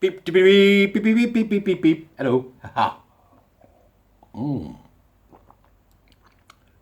Beep, beep, beep, beep, beep, beep, beep, beep, beep, beep. Hello. Ha.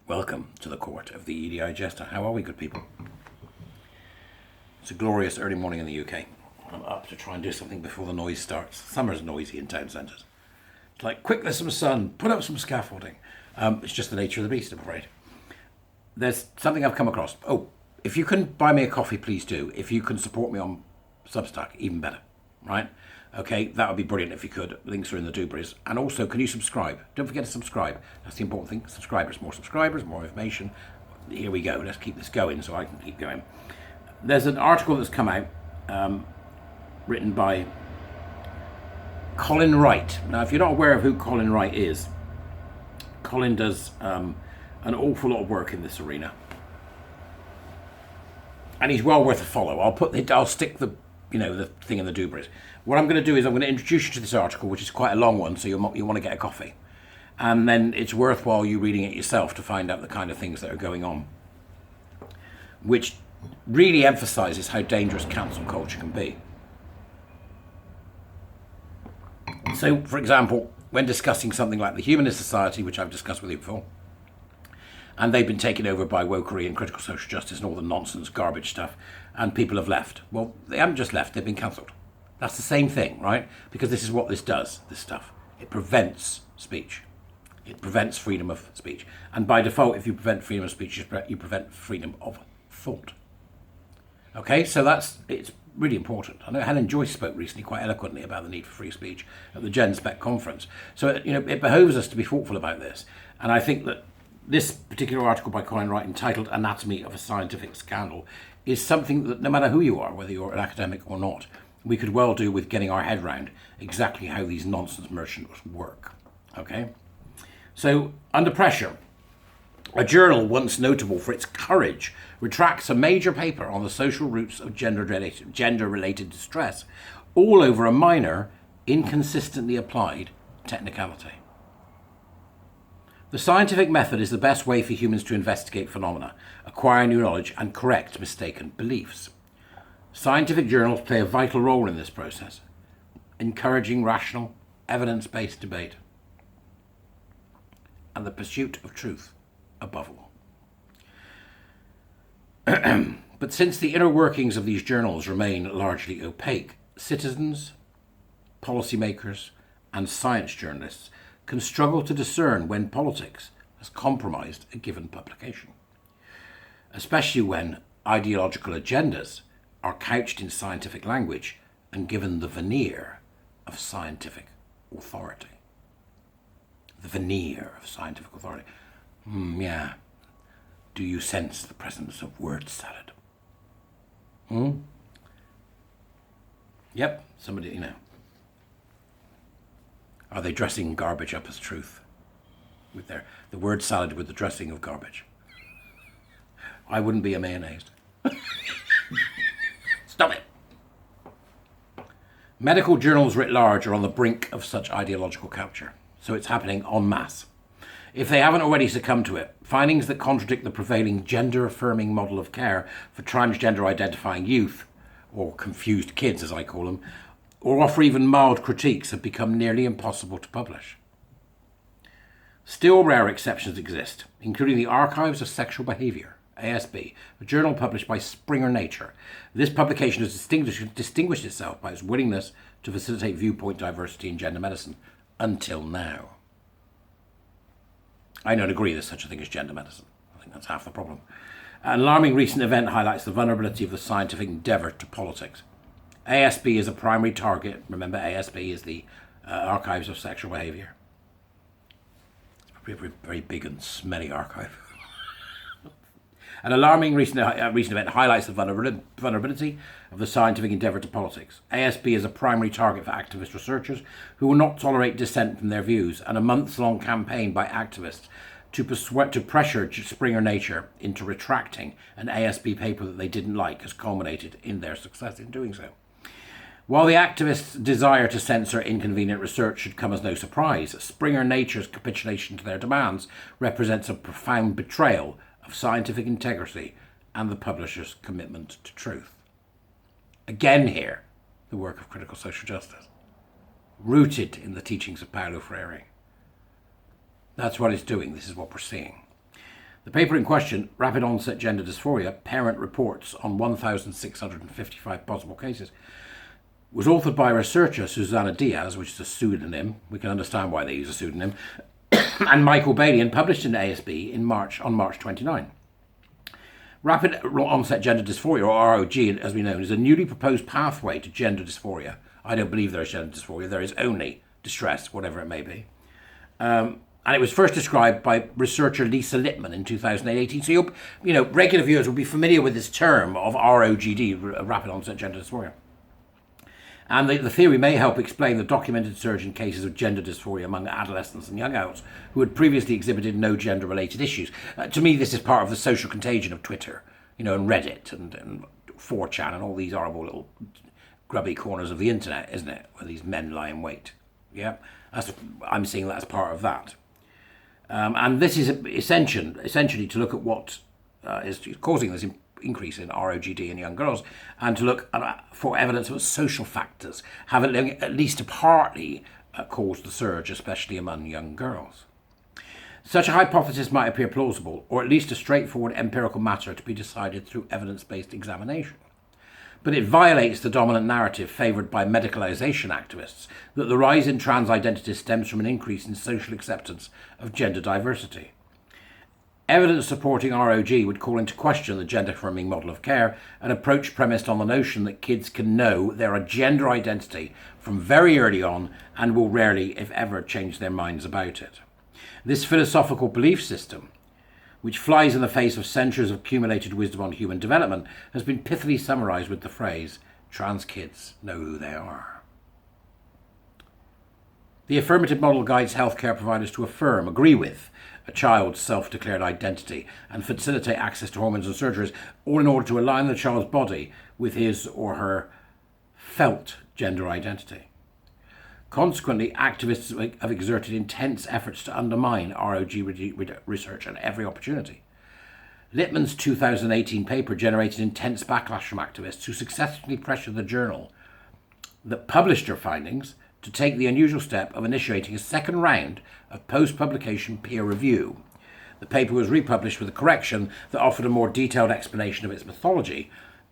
Welcome to the court of the EDI Jester. How are we, good people? It's a glorious early morning in the UK. I'm up to try and do something before the noise starts. Summer's noisy in town centres. It's like, quick, there's some sun, put up some scaffolding. It's just the nature of the beast, I'm afraid. There's something I've come across. Oh, if you can buy me a coffee, please do. If you can support me on Substack, even better, right? Okay, that would be brilliant if you could. Links are in the doobries. And also, can you subscribe? Don't forget to subscribe. That's the important thing. Subscribers, more information. Here we go. Let's keep this going so I can keep going. There's an article that's come out written by Colin Wright. Now, if you're not aware of who Colin Wright is, Colin does an awful lot of work in this arena. And he's well worth a follow. I'll stick the thing in the doobries. What I'm going to do is I'm going to introduce you to this article, which is quite a long one, so you'll want to get a coffee. And then it's worthwhile you reading it yourself to find out the kind of things that are going on, which really emphasises how dangerous cancel culture can be. So, for example, when discussing something like the Humanist Society, which I've discussed with you before, and they've been taken over by wokery and critical social justice and all the nonsense, garbage stuff, and people have left. Well, they haven't just left, they've been cancelled. That's the same thing, right? Because this is what this does, this stuff. It prevents speech. It prevents freedom of speech. And by default, if you prevent freedom of speech, you prevent freedom of thought. Okay, so it's really important. I know Helen Joyce spoke recently quite eloquently about the need for free speech at the Gen Spec conference. So, it behoves us to be thoughtful about this. And I think that this particular article by Colin Wright, entitled Anatomy of a Scientific Scandal, is something that no matter who you are, whether you're an academic or not, we could well do with getting our head round exactly how these nonsense merchants work. Okay? So, under pressure, a journal once notable for its courage retracts a major paper on the social roots of gender-related distress, all over a minor, inconsistently applied technicality. The scientific method is the best way for humans to investigate phenomena, acquire new knowledge, and correct mistaken beliefs. Scientific journals play a vital role in this process, encouraging rational, evidence-based debate and the pursuit of truth above all. But since the inner workings of these journals remain largely opaque, citizens, policymakers, and science journalists can struggle to discern when politics has compromised a given publication, especially when ideological agendas are couched in scientific language and given the veneer of scientific authority. The veneer of scientific authority. Yeah. Do you sense the presence of word salad? Yep, somebody, Are they dressing garbage up as truth? With the word salad with the dressing of garbage. I wouldn't be a mayonnaise. Stop it. Medical journals writ large are on the brink of such ideological capture, so it's happening en masse. If they haven't already succumbed to it, findings that contradict the prevailing gender-affirming model of care for transgender-identifying youth, or confused kids as I call them, or offer even mild critiques have become nearly impossible to publish. Still rare exceptions exist, including the Archives of Sexual Behaviour, ASB, a journal published by Springer Nature. This publication has distinguished itself by its willingness to facilitate viewpoint diversity in gender medicine until now. I don't agree there's such a thing as gender medicine. I think that's half the problem. An alarming recent event highlights the vulnerability of the scientific endeavour to politics. ASB is a primary target. Remember, ASB is the Archives of Sexual Behaviour. It's probably a very, very big and smelly archive. An alarming recent event highlights the vulnerability of the scientific endeavour to politics. ASB is a primary target for activist researchers who will not tolerate dissent from their views, and a months-long campaign by activists to pressure Springer Nature into retracting an ASB paper that they didn't like has culminated in their success in doing so. While the activists' desire to censor inconvenient research should come as no surprise, Springer Nature's capitulation to their demands represents a profound betrayal of scientific integrity and the publisher's commitment to truth. Again here, the work of critical social justice, rooted in the teachings of Paulo Freire. That's what it's doing. This is what we're seeing. The paper in question, Rapid Onset Gender Dysphoria, Parent Reports on 1,655 Possible Cases, was authored by researcher Susanna Diaz, which is a pseudonym. We can understand why they use a pseudonym, and Michael Bailey, and published in ASB on March 29. Rapid Onset Gender Dysphoria, or ROG as we know, is a newly proposed pathway to gender dysphoria. I don't believe there is gender dysphoria. There is only distress, whatever it may be. And it was first described by researcher Lisa Littman in 2018. So regular viewers will be familiar with this term of ROGD, Rapid Onset Gender Dysphoria. And the theory may help explain the documented surge in cases of gender dysphoria among adolescents and young adults who had previously exhibited no gender-related issues. To me, this is part of the social contagion of Twitter, and Reddit and 4chan and all these horrible little grubby corners of the internet, isn't it? Where these men lie in wait. Yeah, I'm seeing that as part of that. And this is essentially to look at what is causing this increase in ROGD in young girls, and to look for evidence of social factors have at least partly caused the surge, especially among young girls. Such a hypothesis might appear plausible, or at least a straightforward empirical matter to be decided through evidence-based examination. But it violates the dominant narrative favoured by medicalisation activists that the rise in trans identity stems from an increase in social acceptance of gender diversity. Evidence supporting ROG would call into question the gender-affirming model of care, an approach premised on the notion that kids can know their gender identity from very early on and will rarely, if ever, change their minds about it. This philosophical belief system, which flies in the face of centuries of accumulated wisdom on human development, has been pithily summarised with the phrase, "Trans kids know who they are." The affirmative model guides healthcare providers to agree with, a child's self-declared identity and facilitate access to hormones and surgeries, all in order to align the child's body with his or her felt gender identity. Consequently, activists have exerted intense efforts to undermine ROG research at every opportunity. Littman's 2018 paper generated intense backlash from activists who successfully pressured the journal that published her findings to take the unusual step of initiating a second round of post-publication peer review. The paper was republished with a correction that offered a more detailed explanation of its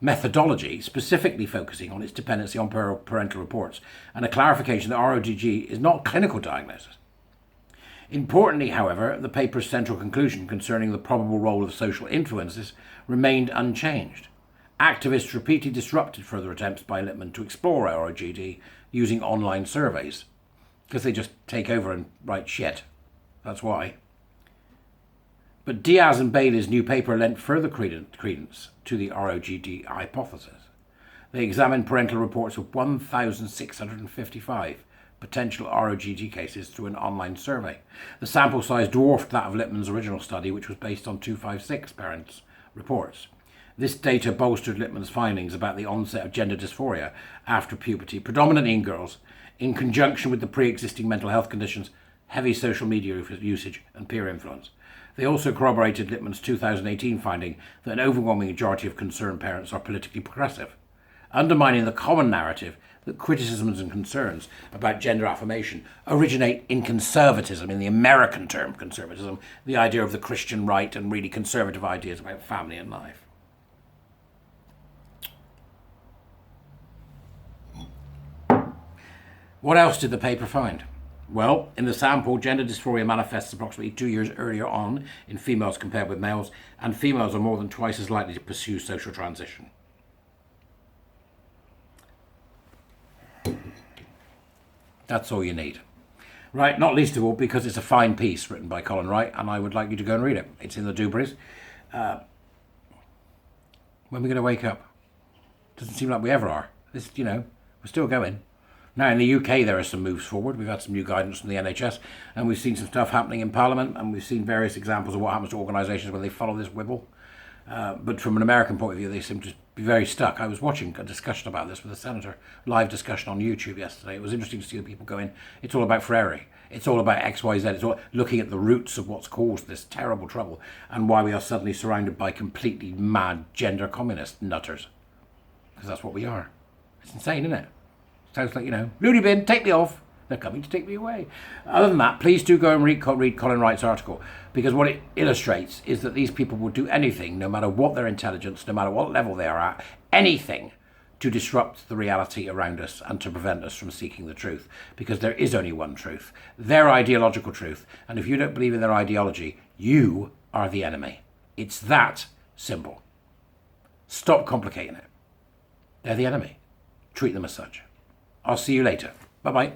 methodology, specifically focusing on its dependency on parental reports, and a clarification that ROGD is not clinical diagnosis. Importantly, however, the paper's central conclusion concerning the probable role of social influences remained unchanged. Activists repeatedly disrupted further attempts by Littman to explore ROGD using online surveys, because they just take over and write shit. That's why. But Diaz and Bailey's new paper lent further credence to the ROGD hypothesis. They examined parental reports of 1,655 potential ROGD cases through an online survey. The sample size dwarfed that of Littman's original study, which was based on 256 parents' reports. This data bolstered Littman's findings about the onset of gender dysphoria after puberty, predominantly in girls, in conjunction with the pre-existing mental health conditions, heavy social media usage, and peer influence. They also corroborated Littman's 2018 finding that an overwhelming majority of concerned parents are politically progressive, undermining the common narrative that criticisms and concerns about gender affirmation originate in conservatism, in the American term conservatism, the idea of the Christian right and really conservative ideas about family and life. What else did the paper find? Well, in the sample, gender dysphoria manifests approximately 2 years earlier on in females compared with males, and females are more than twice as likely to pursue social transition. That's all you need. Right, not least of all because it's a fine piece written by Colin Wright, and I would like you to go and read it. It's in the Dubris. When are we going to wake up? Doesn't seem like we ever are. We're still going. Now, in the UK, there are some moves forward. We've had some new guidance from the NHS, and we've seen some stuff happening in Parliament, and we've seen various examples of what happens to organisations when they follow this wibble. But from an American point of view, they seem to be very stuck. I was watching a discussion about this with a senator, live discussion on YouTube yesterday. It was interesting to see the people going, it's all about Freire. It's all about XYZ. It's all looking at the roots of what's caused this terrible trouble and why we are suddenly surrounded by completely mad gender communist nutters. Because that's what we are. It's insane, isn't it? Sounds like, loony bin, take me off. They're coming to take me away. Other than that, please do go and read Colin Wright's article, because what it illustrates is that these people will do anything, no matter what their intelligence, no matter what level they are at, anything to disrupt the reality around us and to prevent us from seeking the truth, because there is only one truth, their ideological truth. And if you don't believe in their ideology, you are the enemy. It's that simple. Stop complicating it. They're the enemy. Treat them as such. I'll see you later. Bye-bye.